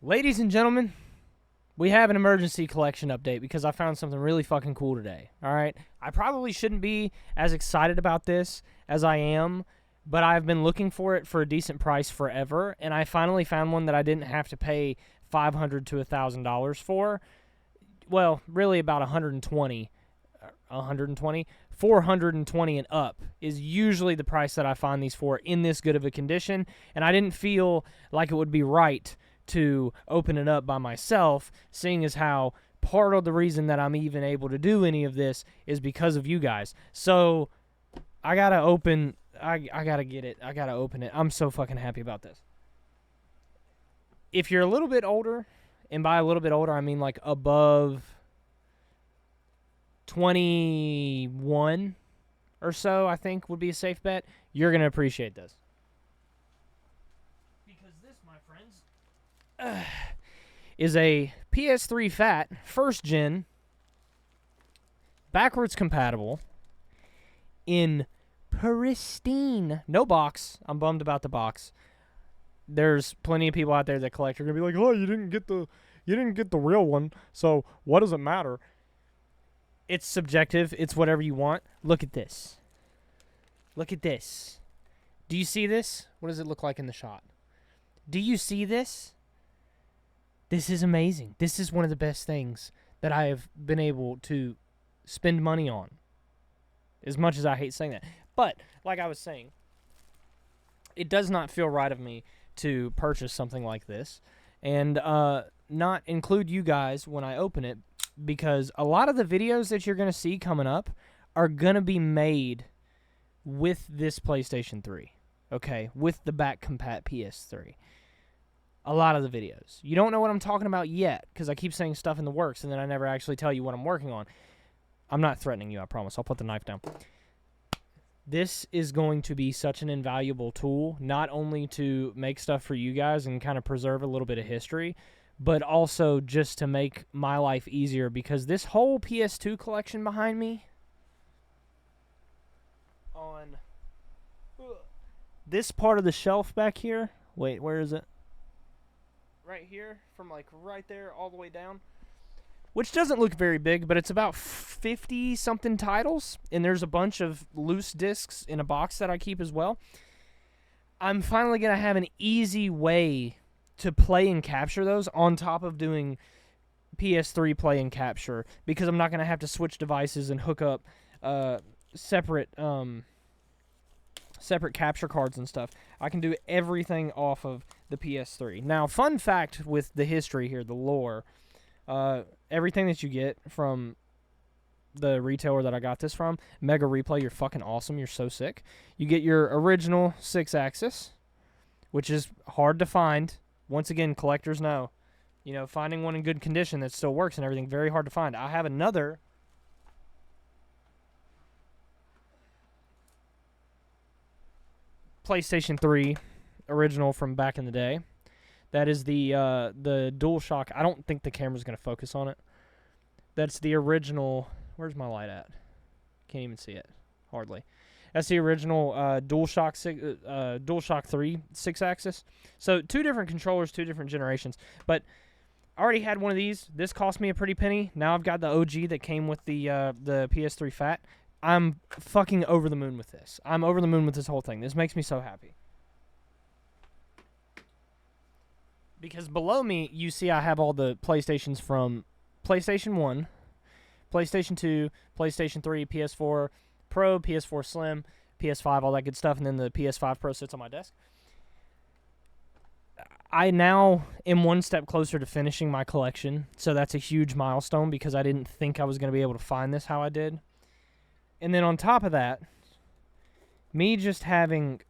Ladies and gentlemen, we have an emergency collection update because I found something really fucking cool today. All right? I probably shouldn't be as excited about this as I am, but I've been looking for it for a decent price forever, and I finally found one that I didn't have to pay $500 to $1,000 for. Well, really about 120, 420 and up is usually the price that I find these for in this good of a condition, and I didn't feel like it would be right to open it up by myself, seeing as how part of the reason that I'm even able to do any of this is because of you guys. So I gotta get it. I gotta open it. I'm so fucking happy about this. If you're a little bit older, and by a little bit older I mean like above 21 or so, I think would be a safe bet, you're gonna appreciate this. Because this, my friends, is a PS3 Fat, first gen, backwards compatible, in pristine, no box. I'm bummed about the box. There's plenty of people out there that collect are gonna be like, oh, you didn't get the real one, so what does it matter? It's subjective. It's whatever you want. Look at this. Look at this. Do you see this? What does it look like in the shot? Do you see this? This is amazing. This is one of the best things that I have been able to spend money on. As much as I hate saying that. But, like I was saying, it does not feel right of me to purchase something like this and not include you guys when I open it, because a lot of the videos that you're going to see coming up are going to be made with this PlayStation 3. Okay? With the back compat PS3. A lot of the videos. You don't know what I'm talking about yet, because I keep saying stuff in the works, and then I never actually tell you what I'm working on. I'm not threatening you, I promise. I'll put the knife down. This is going to be such an invaluable tool, not only to make stuff for you guys and kind of preserve a little bit of history, but also just to make my life easier, because this whole PS2 collection behind me, on this part of the shelf back here, wait, where is it? Right here, from like right there all the way down, which doesn't look very big, but it's about 50-something titles, and there's a bunch of loose discs in a box that I keep as well. I'm finally going to have an easy way to play and capture those on top of doing PS3 play and capture, because I'm not going to have to switch devices and hook up separate capture cards and stuff. I can do everything off of the PS3. Now, fun fact with the history here, the lore, everything that you get from the retailer that I got this from, Mega Replay, you're fucking awesome. You're so sick. You get your original 6-axis, which is hard to find. Once again, collectors know. You know, finding one in good condition that still works and everything, very hard to find. I have another PlayStation 3 original from back in the day. That is the DualShock. I don't think the camera's going to focus on it. That's the original. Where's my light at? Can't even see it. Hardly. That's the original DualShock 3 6-axis. So 2 different controllers, 2 different generations. But I already had one of these. This cost me a pretty penny. Now I've got the OG that came with the PS3 Fat. I'm fucking over the moon with this. I'm over the moon with this whole thing. This makes me so happy. Because below me, you see I have all the PlayStations from PlayStation 1, PlayStation 2, PlayStation 3, PS4 Pro, PS4 Slim, PS5, all that good stuff, and then the PS5 Pro sits on my desk. I now am one step closer to finishing my collection, so that's a huge milestone because I didn't think I was going to be able to find this how I did. And then on top of that, me just having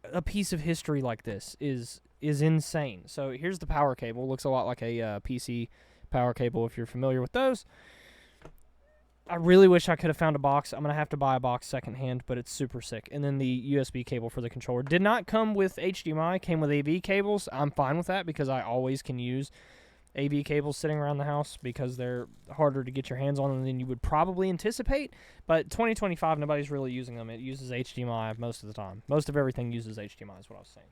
a piece of history like this is insane. So here's the power cable. Looks a lot like a PC power cable if you're familiar with those. I really wish I could have found a box. I'm going to have to buy a box secondhand, but it's super sick. And then the USB cable for the controller. Did not come with HDMI, came with AV cables. I'm fine with that because I always can use AV cables sitting around the house because they're harder to get your hands on than you would probably anticipate. But 2025, nobody's really using them. It uses HDMI most of the time. Most of everything uses HDMI is what I was saying.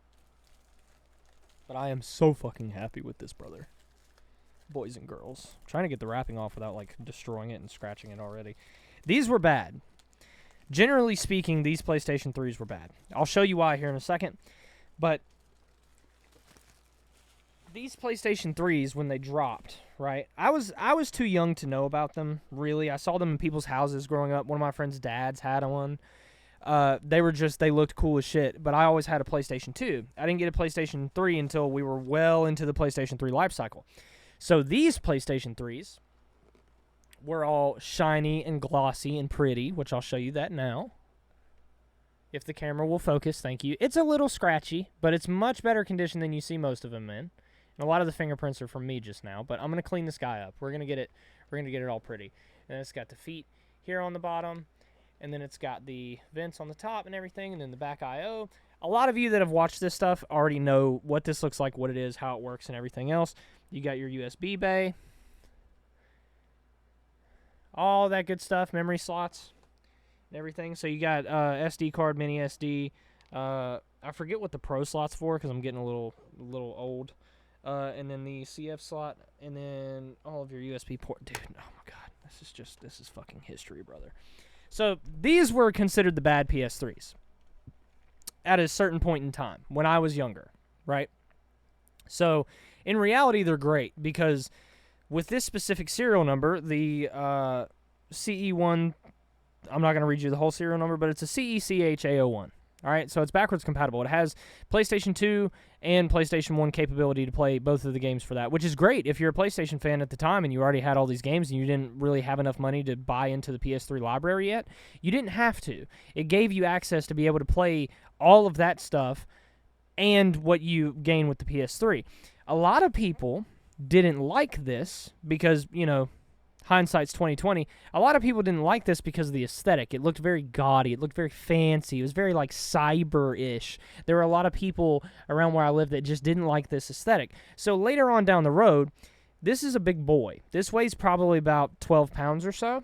But I am so fucking happy with this, brother. Boys and girls. I'm trying to get the wrapping off without, like, destroying it and scratching it already. These were bad. Generally speaking, these PlayStation 3s were bad. I'll show you why here in a second. But these PlayStation 3s, when they dropped, right? I was too young to know about them, really. I saw them in people's houses growing up. One of my friends' dads had one. They looked cool as shit, but I always had a PlayStation 2. I didn't get a PlayStation 3 until we were well into the PlayStation 3 life cycle. So these PlayStation 3s were all shiny and glossy and pretty, which I'll show you that now. If the camera will focus, thank you. It's a little scratchy, but it's much better condition than you see most of them in. And a lot of the fingerprints are from me just now, but I'm going to clean this guy up. We're going to get it all pretty. And it's got the feet here on the bottom, and then it's got the vents on the top and everything, and then the back I/O. A lot of you that have watched this stuff already know what this looks like, what it is, how it works, and everything else. You got your USB bay, all that good stuff, memory slots and everything. So you got SD card, mini SD. I forget what the Pro slot's for because I'm getting a little old. And then the CF slot, and then all of your USB port. Dude, oh my god, this is fucking history, brother. So these were considered the bad PS3s at a certain point in time when I was younger, right? So in reality, they're great because with this specific serial number, the CE1, I'm not going to read you the whole serial number, but it's a CECHA01. All right, so it's backwards compatible. It has PlayStation 2 and PlayStation 1 capability to play both of the games for that, which is great if you're a PlayStation fan at the time and you already had all these games and you didn't really have enough money to buy into the PS3 library yet. You didn't have to. It gave you access to be able to play all of that stuff and what you gain with the PS3. A lot of people didn't like this because, you know, hindsight's 2020. A lot of people didn't like this because of the aesthetic. It looked very gaudy. It looked very fancy. It was very, like, cyber-ish. There were a lot of people around where I lived that just didn't like this aesthetic. So later on down the road, this is a big boy. This weighs probably about 12 pounds or so.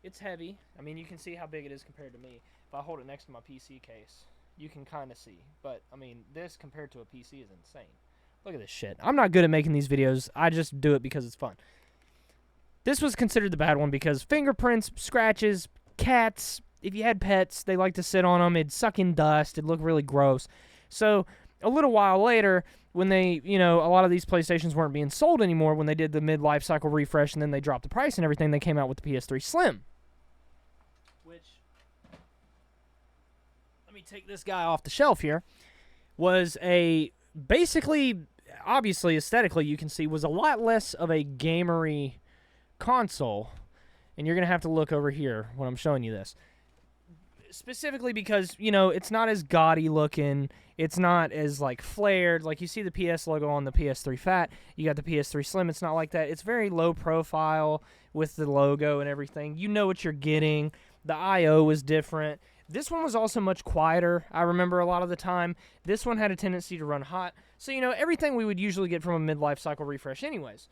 It's heavy. I mean, you can see how big it is compared to me. If I hold it next to my PC case, you can kind of see. But, I mean, this compared to a PC is insane. Look at this shit. I'm not good at making these videos. I just do it because it's fun. This was considered the bad one because fingerprints, scratches, cats, if you had pets, they like to sit on them. It'd suck in dust. It'd look really gross. So a little while later, when they, you know, a lot of these PlayStations weren't being sold anymore, when they did the mid-life cycle refresh and then they dropped the price and everything, they came out with the PS3 Slim. Which, let me take this guy off the shelf here, was a, basically, obviously, aesthetically, you can see, was a lot less of a gamery console, and you're gonna have to look over here when I'm showing you this, specifically because, you know, it's not as gaudy looking, it's not as, like, flared. Like, you see the PS logo on the PS3 Fat, you got the PS3 Slim. It's not like that. It's very low profile with the logo and everything. You know what you're getting. The I/O was different. This one was also much quieter, I remember, a lot of the time. This one had a tendency to run hot, so, you know, everything we would usually get from a midlife cycle refresh anyways.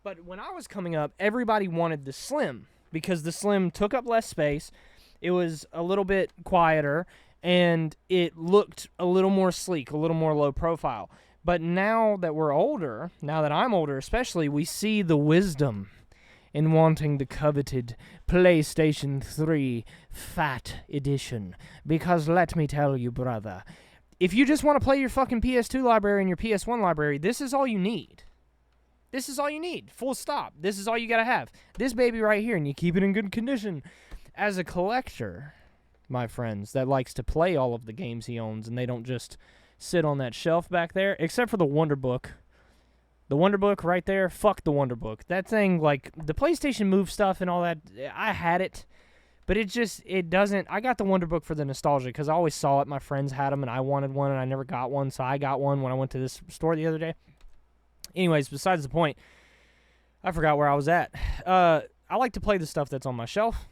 But when I was coming up, everybody wanted the Slim because the Slim took up less space, it was a little bit quieter, and it looked a little more sleek, a little more low profile. But now that we're older, now that I'm older especially, we see the wisdom in wanting the coveted PlayStation 3 Fat Edition. Because let me tell you, brother, if you just want to play your fucking PS2 library and your PS1 library, this is all you need. This is all you need. Full stop. This is all you gotta have. This baby right here, and you keep it in good condition. As a collector, my friends, that likes to play all of the games he owns, and they don't just sit on that shelf back there, except for the Wonder Book. The Wonder Book right there, fuck the Wonder Book. That thing, like, the PlayStation Move stuff and all that, I had it, but it doesn't, I got the Wonder Book for the nostalgia, because I always saw it, my friends had them, and I wanted one, and I never got one, so I got one when I went to this store the other day. Anyways, besides the point, I forgot where I was at. I like to play the stuff that's on my shelf.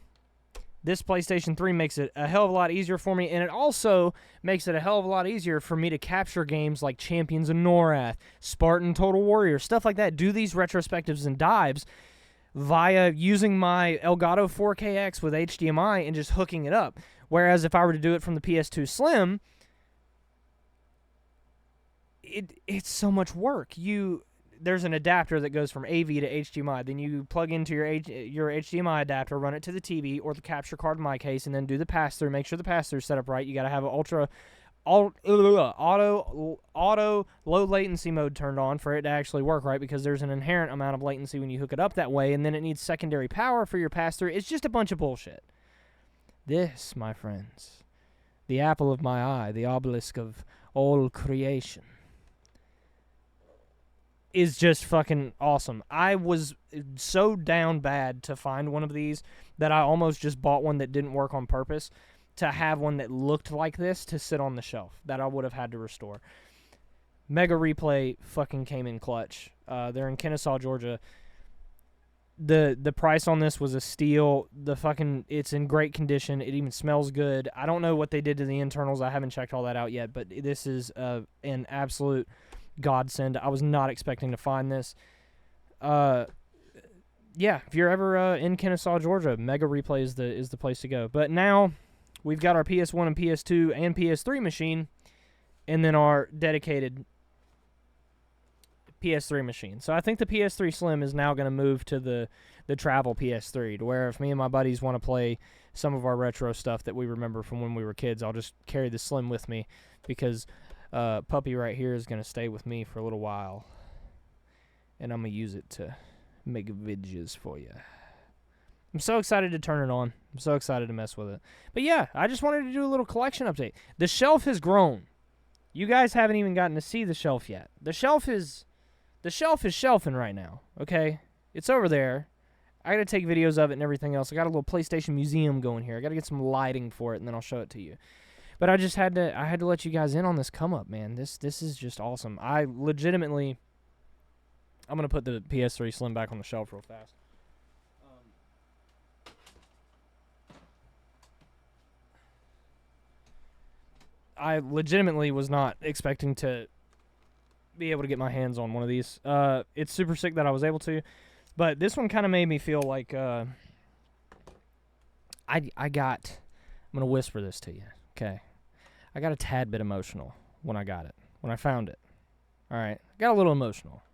This PlayStation 3 makes it a hell of a lot easier for me, and it also makes it a hell of a lot easier for me to capture games like Champions of Norath, Spartan Total Warrior, stuff like that. Do these retrospectives and dives via using my Elgato 4KX with HDMI and just hooking it up. Whereas if I were to do it from the PS2 Slim, it's so much work. There's an adapter that goes from AV to HDMI. Then you plug into your HDMI adapter, run it to the TV or the capture card in my case, and then do the pass-through. Make sure the pass-through's set up right. You got to have an auto low latency mode turned on for it to actually work right, because there's an inherent amount of latency when you hook it up that way, and then it needs secondary power for your pass-through. It's just a bunch of bullshit. This, my friends, the apple of my eye, the obelisk of all creation, is just fucking awesome. I was so down bad to find one of these that I almost just bought one that didn't work on purpose, to have one that looked like this to sit on the shelf that I would have had to restore. Mega Replay fucking came in clutch. They're in Kennesaw, Georgia. The price on this was a steal. It's in great condition. It even smells good. I don't know what they did to the internals. I haven't checked all that out yet, but this is an absolute godsend. I was not expecting to find this. Yeah, if you're ever in Kennesaw, Georgia, Mega Replay is the place to go. But now we've got our PS1 and PS2 and PS3 machine, and then our dedicated PS3 machine. So I think the PS3 Slim is now going to move to the travel PS3, to where if me and my buddies want to play some of our retro stuff that we remember from when we were kids, I'll just carry the Slim with me, because puppy right here is going to stay with me for a little while, and I'm going to use it to make videos for you. I'm so excited to turn it on. I'm so excited to mess with it. But yeah, I just wanted to do a little collection update. The shelf has grown. You guys haven't even gotten to see the shelf yet. The shelf is shelving right now, okay? It's over there. I got to take videos of it and everything else. I got a little PlayStation museum going here. I got to get some lighting for it, and then I'll show it to you. But I had to let you guys in on this come up, man. This is just awesome. I'm going to put the PS3 Slim back on the shelf real fast. I legitimately was not expecting to be able to get my hands on one of these. It's super sick that I was able to, but this one kind of made me feel like I'm gonna whisper this to you, okay? I got a tad bit emotional when I found it. All right, got a little emotional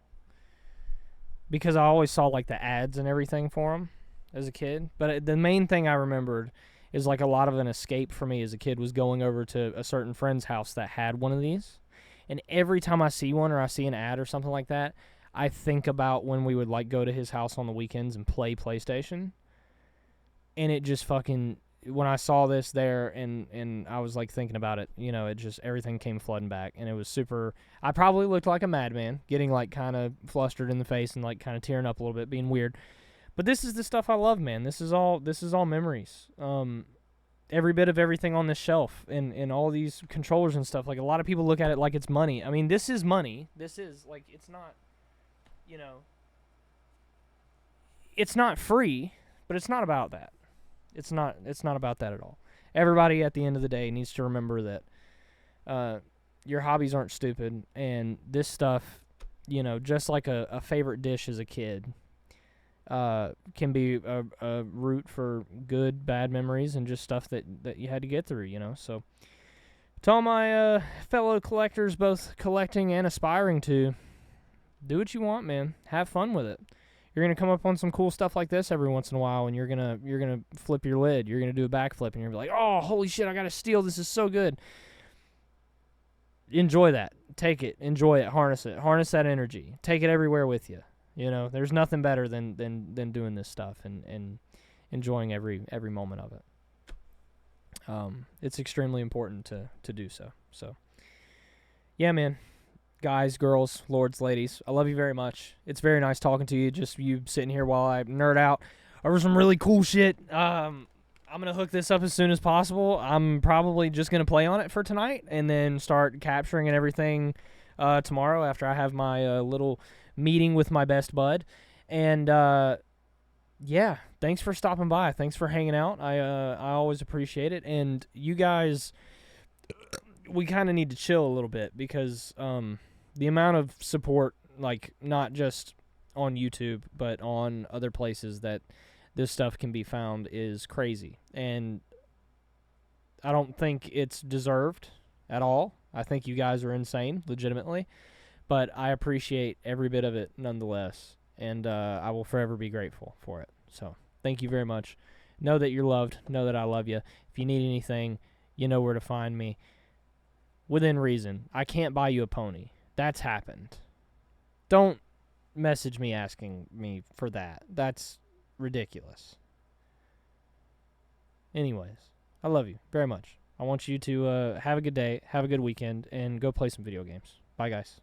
because I always saw like the ads and everything for them as a kid, but the main thing I remembered is like a lot of an escape for me as a kid was going over to a certain friend's house that had one of these. And every time I see one or I see an ad or something like that, I think about when we would like go to his house on the weekends and play PlayStation. And it just fucking, when I saw this there and I was like thinking about it, you know, it just, everything came flooding back. And it was super, I probably looked like a madman, getting like kind of flustered in the face and like kind of tearing up a little bit, being weird. But this is the stuff I love, man. This is all memories. Every bit of everything on this shelf and all these controllers and stuff. Like, a lot of people look at it like it's money. I mean, this is money. This is, like, it's not, you know, it's not free, but it's not about that. It's not about that at all. Everybody at the end of the day needs to remember that your hobbies aren't stupid, and this stuff, you know, just like a favorite dish as a kid, can be a root for good, bad memories and just stuff that you had to get through, you know. So to all my fellow collectors, both collecting and aspiring to, do what you want, man. Have fun with it. You're going to come up on some cool stuff like this every once in a while, and you're gonna flip your lid. You're going to do a backflip, and you're going to be like, oh, holy shit, I got to steal. This is so good. Enjoy that. Take it. Enjoy it. Harness it. Harness that energy. Take it everywhere with you. You know, there's nothing better than doing this stuff and enjoying every moment of it. It's extremely important to do so. So, yeah, man. Guys, girls, lords, ladies, I love you very much. It's very nice talking to you, just you sitting here while I nerd out over some really cool shit. I'm going to hook this up as soon as possible. I'm probably just going to play on it for tonight and then start capturing and everything tomorrow after I have my little meeting with my best bud. And yeah, thanks for stopping by. Thanks for hanging out. I always appreciate it. And you guys, we kind of need to chill a little bit because the amount of support, like not just on YouTube but on other places that this stuff can be found, is crazy. And I don't think it's deserved at all. I think you guys are insane, legitimately, but I appreciate every bit of it nonetheless, and I will forever be grateful for it. So thank you very much. Know that you're loved. Know that I love you. If you need anything, you know where to find me. Within reason. I can't buy you a pony. That's happened. Don't message me asking me for that. That's ridiculous. Anyways, I love you very much. I want you to have a good day, have a good weekend, and go play some video games. Bye, guys.